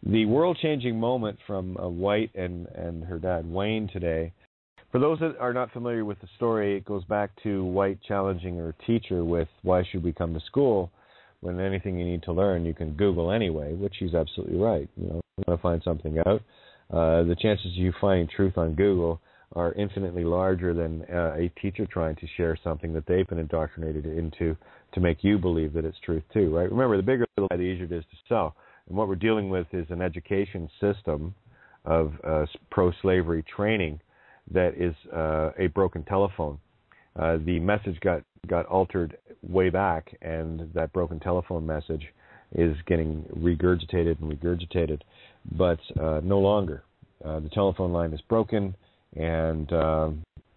The world-changing moment from White and her dad, Wayne, today. For those that are not familiar with the story, it goes back to White challenging her teacher with, why should we come to school? When anything you need to learn, you can Google anyway, which she's absolutely right. You know, you want to find something out. The chances of you finding truth on Google are infinitely larger than a teacher trying to share something that they've been indoctrinated into to make you believe that it's truth too, right? Remember, the bigger the lie, the easier it is to sell. And what we're dealing with is an education system of pro-slavery training that is a broken telephone. The message got altered way back, and that broken telephone message is getting regurgitated, but no longer. The telephone line is broken, and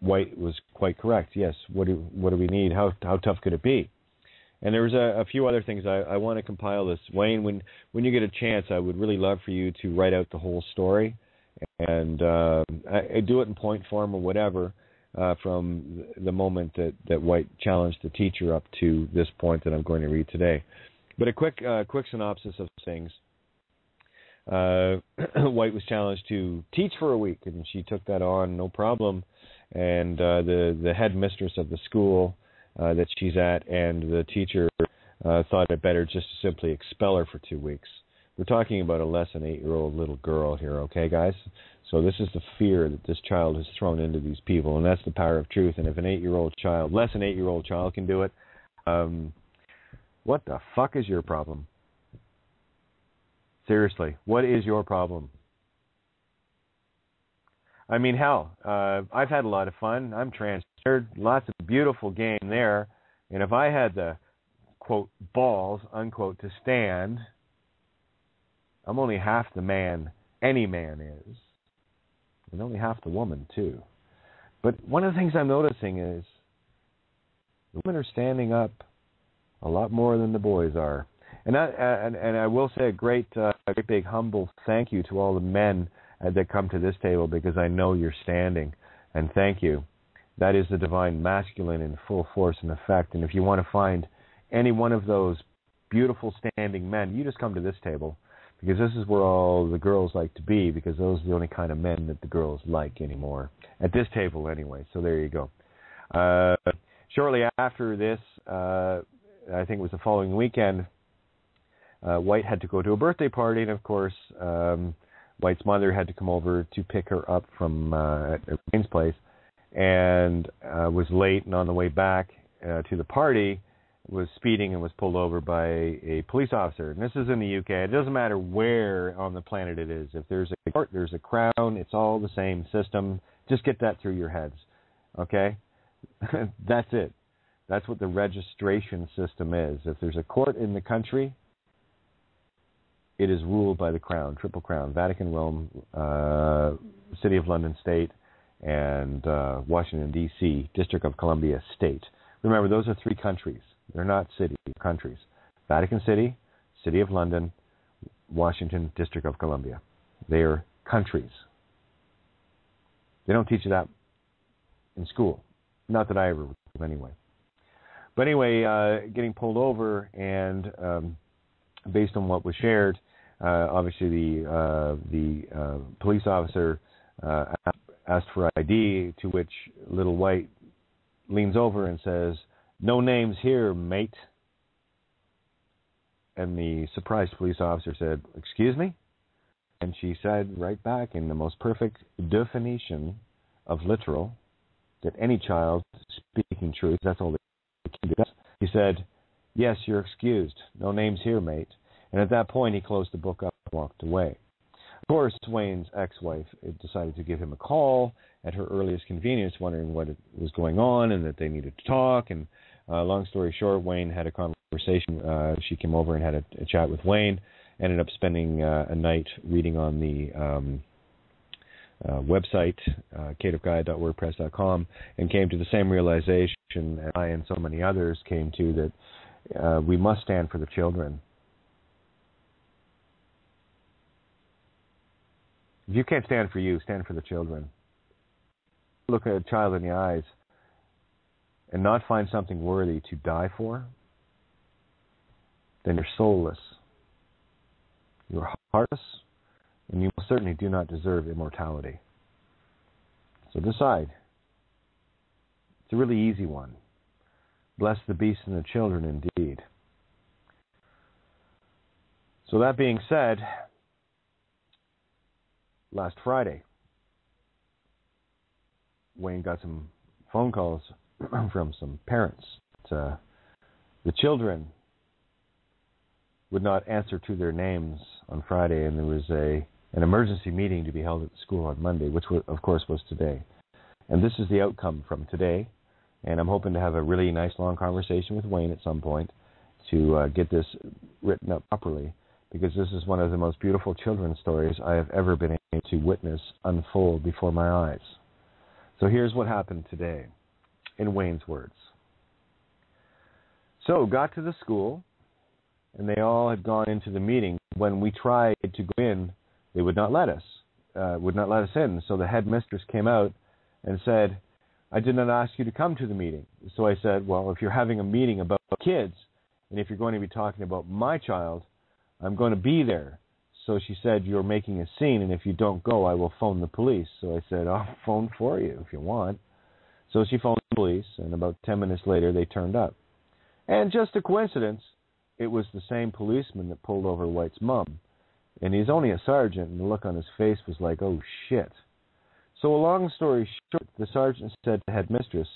White was quite correct. Yes, what do we need? How tough could it be? And there was a few other things. I want to compile this. Wayne, when you get a chance, I would really love for you to write out the whole story, and I do it in point form or whatever, from the moment that White challenged the teacher up to this point that I'm going to read today. But a quick synopsis of things. White was challenged to teach for a week, and she took that on, no problem. And the headmistress of the school that she's at and the teacher thought it better just to simply expel her for 2 weeks. We're talking about a less than 8-year-old little girl here, okay, guys? So this is the fear that this child has thrown into these people, and that's the power of truth. And if an 8-year-old child, less than 8-year-old child can do it, what the fuck is your problem? Seriously, what is your problem? I mean, hell, I've had a lot of fun. I'm transferred. Lots of beautiful game there. And if I had the, quote, balls, unquote, to stand, I'm only half the man any man is. And only half the woman, too. But one of the things I'm noticing is the women are standing up a lot more than the boys are. And I will say a great big humble thank you to all the men that come to this table, because I know you're standing. And thank you. That is the divine masculine in full force and effect. And if you want to find any one of those beautiful standing men, you just come to this table, because this is where all the girls like to be, because those are the only kind of men that the girls like anymore. At this table anyway, so there you go. Shortly after this, I think it was the following weekend, White had to go to a birthday party, and of course, White's mother had to come over to pick her up from Wayne's place, and was late, and on the way back to the party, was speeding and was pulled over by a police officer. And this is in the UK. It doesn't matter where on the planet it is. If there's a court, there's a crown, it's all the same system. Just get that through your heads, okay? That's it. That's what the registration system is. If there's a court in the country, it is ruled by the crown, triple crown, Vatican, Rome, City of London State, and Washington, D.C., District of Columbia State. Remember, those are 3 countries. They're not cities, countries. Vatican City, City of London, Washington, District of Columbia. They are countries. They don't teach you that in school. Not that I ever would, anyway. But anyway, getting pulled over, and based on what was shared, obviously the police officer asked for ID, to which little White leans over and says, "No names here, mate." And the surprised police officer said, "Excuse me?" And she said right back in the most perfect definition of literal, that any child speaking truth, that's all they can do. He said, "Yes, you're excused. No names here, mate." And at that point, he closed the book up and walked away. Of course, Wayne's ex-wife decided to give him a call at her earliest convenience, wondering what was going on and that they needed to talk. And long story short, Wayne had a conversation. She came over and had a chat with Wayne, ended up spending a night reading on the website, cateofgaia.wordpress.com, and came to the same realization, and I and so many others came to, that we must stand for the children. If you can't stand for you, stand for the children. Look at a child in the eyes and not find something worthy to die for, then you're soulless. You're heartless, and you most certainly do not deserve immortality. So decide. It's a really easy one. Bless the beasts and the children indeed. So that being said, last Friday, Wayne got some phone calls from some parents. The children would not answer to their names on Friday, and there was an emergency meeting to be held at the school on Monday, which of course was today. And this is the outcome from today, and I'm hoping to have a really nice long conversation with Wayne at some point to get this written up properly, because this is one of the most beautiful children's stories I have ever been able to witness unfold before my eyes. So here's what happened today, in Wayne's words. So, got to the school, and they all had gone into the meeting. When we tried to go in, they would not let us in. So the headmistress came out and said, I did not ask you to come to the meeting. So I said, well, if you're having a meeting about kids, and if you're going to be talking about my child, I'm going to be there. So she said, you're making a scene, and if you don't go, I will phone the police. So I said, I'll phone for you if you want. So she phoned the police, and about 10 minutes later, they turned up. And just a coincidence, it was the same policeman that pulled over White's mom. And he's only a sergeant, and the look on his face was like, oh, shit. So a long story short, the sergeant said to the headmistress,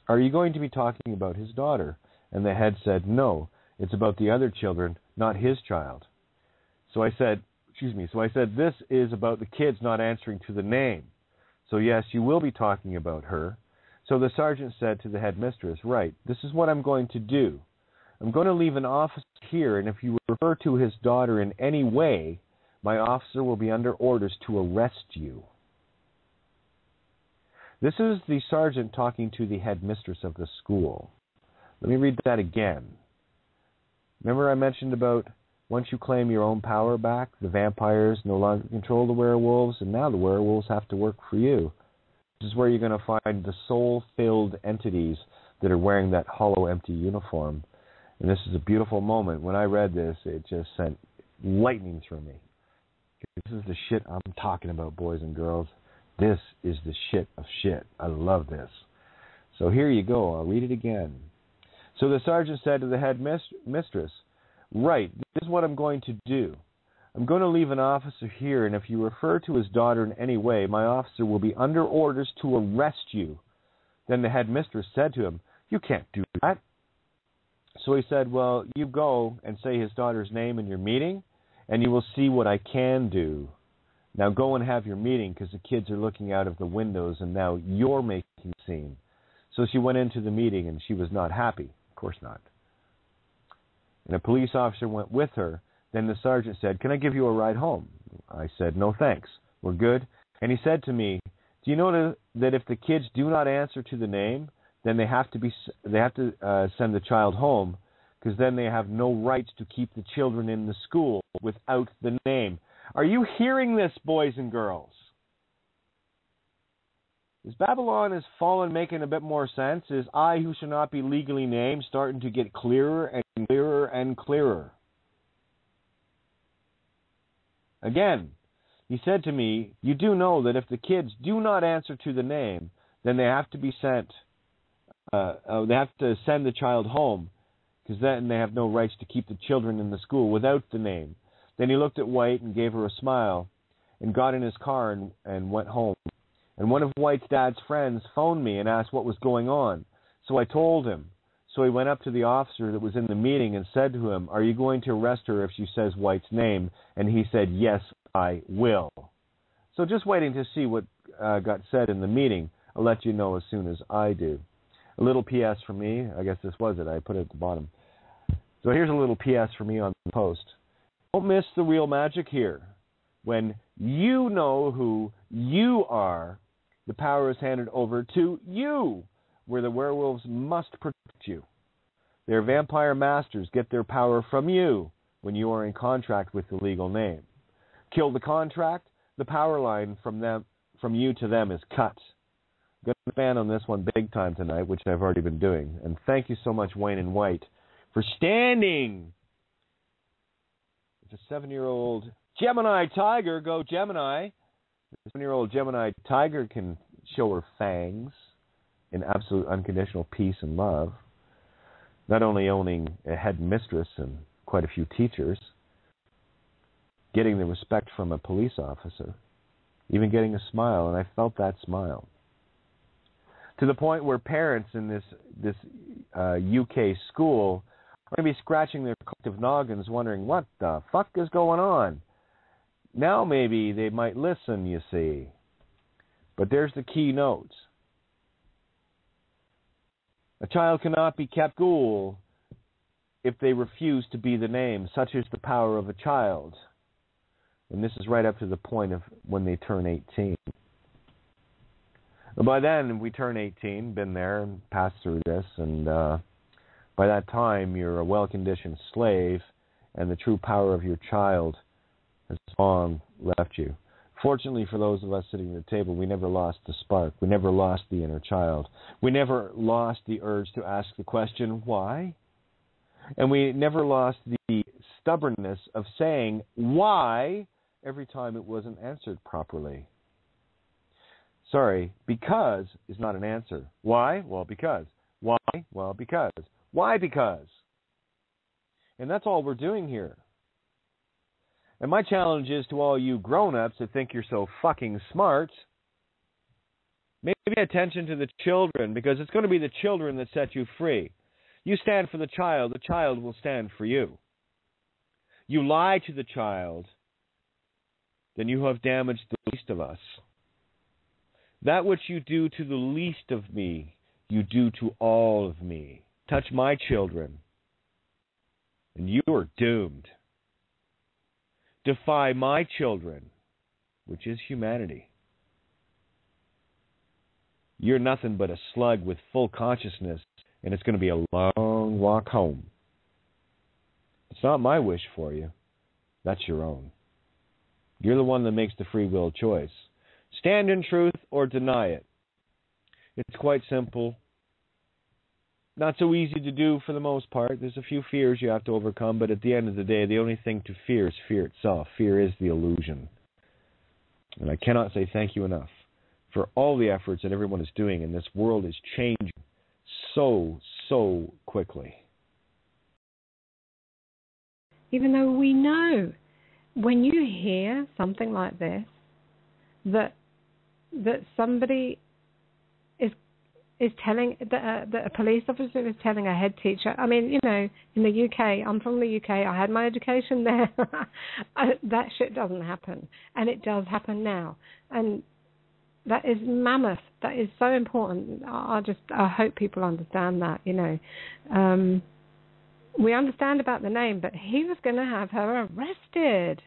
are you going to be talking about his daughter? And the head said, no, it's about the other children, not his child. So I said, this is about the kids not answering to the name. So yes, you will be talking about her. So the sergeant said to the headmistress, right, this is what I'm going to do. I'm going to leave an officer here, and if you refer to his daughter in any way, my officer will be under orders to arrest you. This is the sergeant talking to the headmistress of the school. Let me read that again. Remember I mentioned about once you claim your own power back, the vampires no longer control the werewolves, and now the werewolves have to work for you. This is where you're going to find the soul-filled entities that are wearing that hollow, empty uniform. And this is a beautiful moment. When I read this, it just sent lightning through me. This is the shit I'm talking about, boys and girls. This is the shit of shit. I love this. So here you go. I'll read it again. So the sergeant said to the headmistress, right, this is what I'm going to do. I'm going to leave an officer here, and if you refer to his daughter in any way, my officer will be under orders to arrest you. Then the headmistress said to him, you can't do that. So he said, well, you go and say his daughter's name in your meeting, and you will see what I can do. Now go and have your meeting, because the kids are looking out of the windows, and now you're making a scene. So she went into the meeting, and she was not happy. Of course not. And a police officer went with her. Then the sergeant said, can I give you a ride home? I said, no thanks. We're good. And he said to me, do you know that if the kids do not answer to the name, then they have to send the child home, because then they have no rights to keep the children in the school without the name. Are you hearing this, boys and girls? Is Babylon is fallen making a bit more sense? Is I who shall not be legally named starting to get clearer and clearer and clearer? Again, he said to me, you do know that if the kids do not answer to the name, then they have to be sent, they have to send the child home, because then they have no rights to keep the children in the school without the name. Then he looked at White and gave her a smile and got in his car and went home. And one of White's dad's friends phoned me and asked what was going on. So I told him. So he went up to the officer that was in the meeting and said to him, are you going to arrest her if she says White's name? And he said, yes, I will. So just waiting to see what got said in the meeting. I'll let you know as soon as I do. A little PS for me. I guess this was it. I put it at the bottom. So here's a little PS for me on the post. Don't miss the real magic here. When you know who you are, the power is handed over to you, where the werewolves must protect you. Their vampire masters get their power from you when you are in contract with the legal name. Kill the contract, the power line from you to them is cut. I'm going to expand on this one big time tonight, which I've already been doing. And thank you so much, Wayne and White, for standing. It's a 7-year-old Gemini tiger, go Gemini. The 7-year-old Gemini tiger can show her fangs in absolute unconditional peace and love, not only owning a headmistress and quite a few teachers, getting the respect from a police officer, even getting a smile, and I felt that smile. To the point where parents in this UK school are going to be scratching their collective noggins wondering, what the fuck is going on? Now maybe they might listen, you see. But there's the key notes. A child cannot be kept cool if they refuse to be the name. Such is the power of a child. And this is right up to the point of when they turn 18. And by then, we turn 18, been there and passed through this, and by that time, you're a well-conditioned slave, and the true power of your child has long left you. Fortunately for those of us sitting at the table, we never lost the spark. We never lost the inner child. We never lost the urge to ask the question, why? And we never lost the stubbornness of saying, why, every time it wasn't answered properly. Sorry, because is not an answer. Why? Well, because. Why? Well, because. Why? Because. And that's all we're doing here. And my challenge is to all you grown-ups that think you're so fucking smart, maybe pay attention to the children, because it's going to be the children that set you free. You stand for the child will stand for you. You lie to the child, then you have damaged the least of us. That which you do to the least of me, you do to all of me. Touch my children, and you are doomed. Defy my children, which is humanity. You're nothing but a slug with full consciousness, and it's going to be a long walk home. It's not my wish for you. That's your own. You're the one that makes the free will choice. Stand in truth or deny it. It's quite simple. Not so easy to do for the most part. There's a few fears you have to overcome, but at the end of the day, the only thing to fear is fear itself. Fear is the illusion. And I cannot say thank you enough for all the efforts that everyone is doing, and this world is changing so quickly. Even though we know, when you hear something like this, that somebody is telling, that a police officer is telling a head teacher. I mean, you know, in the UK, I'm from the UK, I had my education there. That shit doesn't happen. And it does happen now. And that is mammoth. That is so important. I hope people understand that, you know. We understand about the name, but he was going to have her arrested.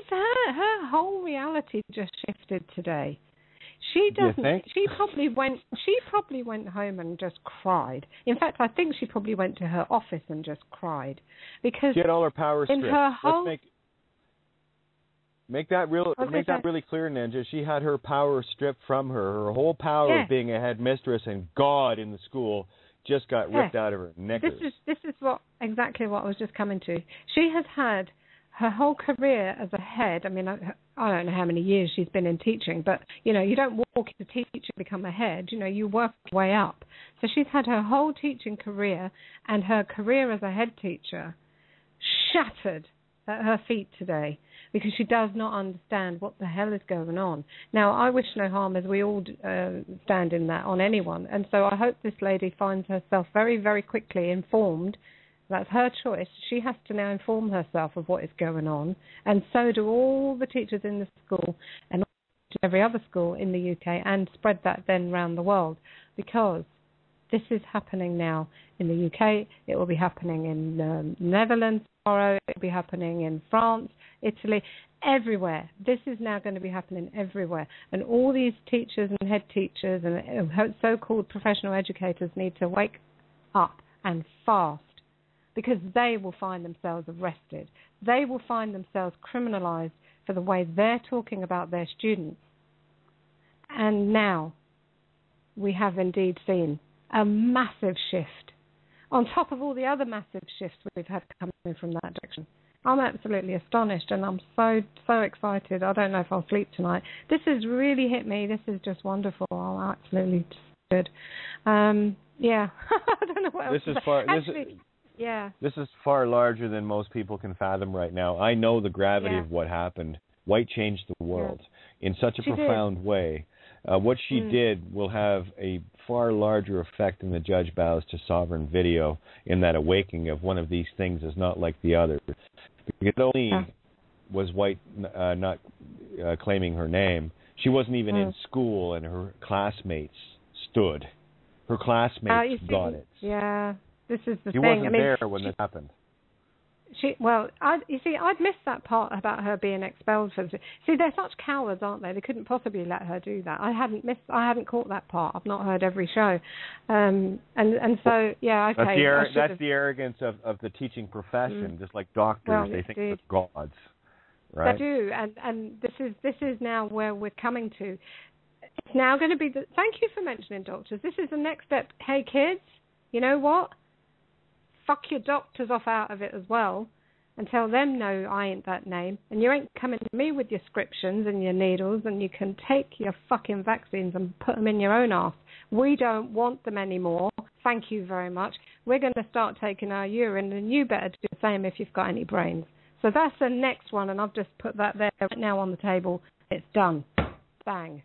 Her whole reality just shifted today. She doesn't. She probably went home and just cried. In fact, I think she probably went to her office and just cried because she had all her power stripped. Let's make that really clear, Ninja. She had her power stripped from her. Her whole power of being a headmistress and God in the school just got ripped out of her knickers. This is exactly what I was just coming to. She has had her whole career as a head. I mean, I don't know how many years she's been in teaching, but, you know, you don't walk into teaching and become a head. You know, you work your way up. So she's had her whole teaching career and her career as a head teacher shattered at her feet today because she does not understand what the hell is going on. Now, I wish no harm, as we all stand in that, on anyone. And so I hope this lady finds herself very, very quickly informed. That's her choice. She has to now inform herself of what is going on, and so do all the teachers in the school and every other school in the UK, and spread that then around the world, because this is happening now in the UK. It will be happening in the Netherlands tomorrow. It will be happening in France, Italy, everywhere. This is now going to be happening everywhere, and all these teachers and head teachers and so-called professional educators need to wake up and fast. Because they will find themselves arrested. They will find themselves criminalized for the way they're talking about their students. And now we have indeed seen a massive shift, on top of all the other massive shifts we've had coming from that direction. I'm absolutely astonished, and I'm so excited. I don't know if I'll sleep tonight. This has really hit me. This is just wonderful. I'm absolutely good. Yeah, I don't know what else. This is far larger than most people can fathom right now. I know the gravity of what happened. White changed the world in such a profound way. What she did will have a far larger effect than the Judge Bows to Sovereign video, in that awakening of one of these things is not like the other. Because not only was White not claiming her name, she wasn't even in school, and her classmates stood. Her classmates got it. Yeah, this is the thing. She wasn't there when this happened. I'd missed that part about her being expelled for. See, they're such cowards, aren't they? They couldn't possibly let her do that. I hadn't caught that part. I've not heard every show, and so okay. That's the arrogance of the teaching profession. Just like doctors, they think they're gods, right? They do, and this is now where we're coming to. It's now going to be thank you for mentioning doctors. This is the next step. Hey kids, you know what? Fuck your doctors off out of it as well, and tell them no, I ain't that name, and you ain't coming to me with your prescriptions and your needles, and you can take your fucking vaccines and put them in your own arse. We don't want them anymore. Thank you very much. We're going to start taking our urine, and you better do the same if you've got any brains. So that's the next one, and I've just put that there right now on the table. It's done. Bang.